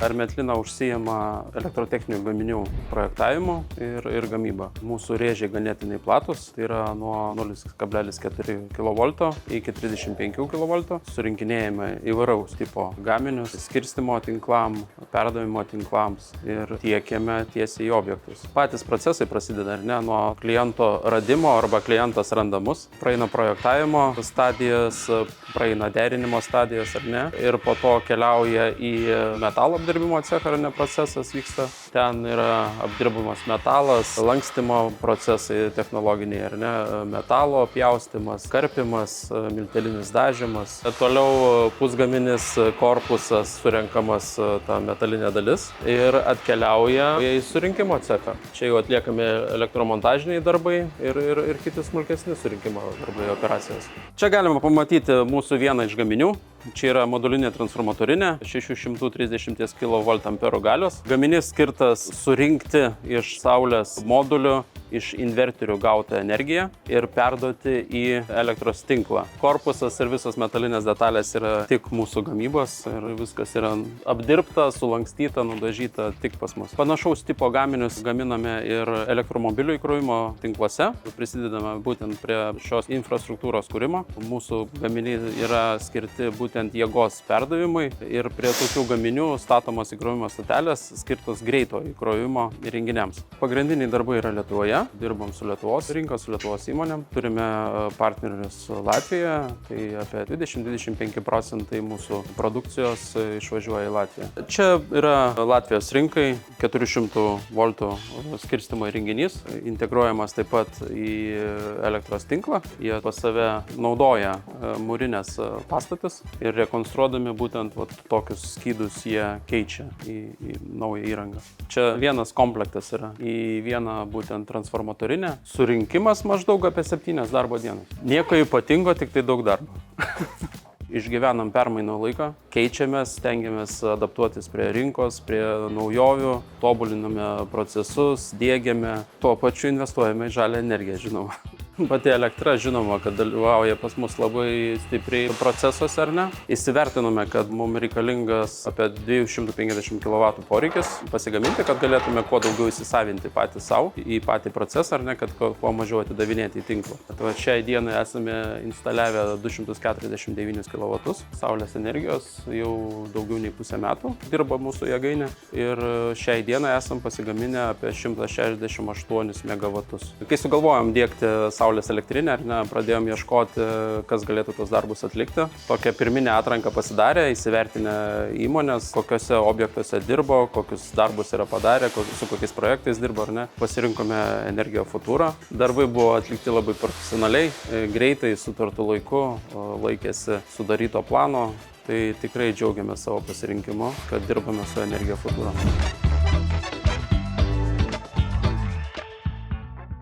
Ar-Metlina užsijama elektrotechninių gaminių projektavimu ir gamyba. Mūsų rėžiai ganėtinai platus, tai yra nuo 0,4 kV iki 35 kV. Surinkinėjame įvairaus tipo gaminius, skirstymo tinklam, perdavimo tinklams ir tiekiame tiesiai į objektus. Patys procesai prasideda nuo kliento radimo arba klientas randamus, praeina projektavimo stadijas, praeina derinimo stadijas ir po to keliauja į metalo apdirbimo cechą, procesas vyksta. Ten yra apdirbamas metalas, lankstymo procesai technologiniai, metalo pjaustymas, karpimas, miltelinis dažymas. Toliau pusgaminis korpusas surenkamas ta metalinė dalis ir atkeliauja į surinkimo cechą. Čia jau atliekami elektromontažiniai darbai ir kiti smulkesni surinkimo darbai, operacijos. Čia galima pamatyti mūsų vieną iš gaminių. Čia yra modulinė transformatorinė 630 kVA galios. Gaminys skirtas surinkti iš saulės modulių, iš inverterių gautą energiją ir perduoti į elektros tinklą. Korpusas ir visos metalinės detalės yra tik mūsų gamybos ir viskas yra apdirbta, sulankstyta, nudažyta tik pas mus. Panašaus tipo gaminius gaminame ir elektromobilių įkrovimo tinkluose. Prisidedame būtent prie šios infrastruktūros kūrimo. Mūsų gaminiai yra skirti būtent jėgos perdavimui ir prie tokių gaminių statomos įkrovimo stotelės skirtos greito įkrovimo įrenginiams. Pagrindiniai darbai yra Lietuvoje. Dirbam su Lietuvos rinka, su Lietuvos įmonėm. Turime partnerius Latvijoje, tai apie 20–25% mūsų produkcijos išvažiuoja į Latviją. Čia yra Latvijos rinkai 400 voltų skirstymo įrenginys, integruojamas taip pat į elektros tinklą. Jie pas save naudoja mūrinės pastatus ir rekonstruodami būtent tokius skydus jie keičia į naują įrangą. Čia vienas komplektas yra į vieną būtent transformatorinę. Surinkimas maždaug apie 7 darbo dienas. Nieko ypatingo, tik tai daug darbo. Išgyvenam permainų laiką, keičiamės, stengiamės adaptuotis prie rinkos, prie naujovių, tobuliname procesus, diegiame, tuo pačiu investuojame į žalią energiją, žinoma. Pati elektra, žinoma, kad dalyvauja pas mus labai stipriai procesuose, Įsivertinome, kad mums reikalingas apie 250 kW poreikis pasigaminti, kad galėtume kuo daugiau įsisavinti patys savo į patį procesą, kad kuo mažiau atidavinėti į tinklą. Šiai dienai esame instaliavę 249 kW saulės energijos, jau daugiau nei pusę metų dirba mūsų jėgainė ir šiai dienai esam pasigaminę apie 168 MW. Kai sugalvojom diegti saulės elektrinę, pradėjom ieškoti, kas galėtų tos darbus atlikti. Tokią pirminę atranką pasidarė, įsivertinę įmonės, kokiuose objektuose dirbo, kokius darbus yra padarę, su kokiais projektais dirbo, Pasirinkome Energija Futura. Darbai buvo atlikti labai profesionaliai, greitai, sutartu laiku, laikėsi sudaryto plano. Tai tikrai džiaugiamės savo pasirinkimu, kad dirbame su Energija Futura.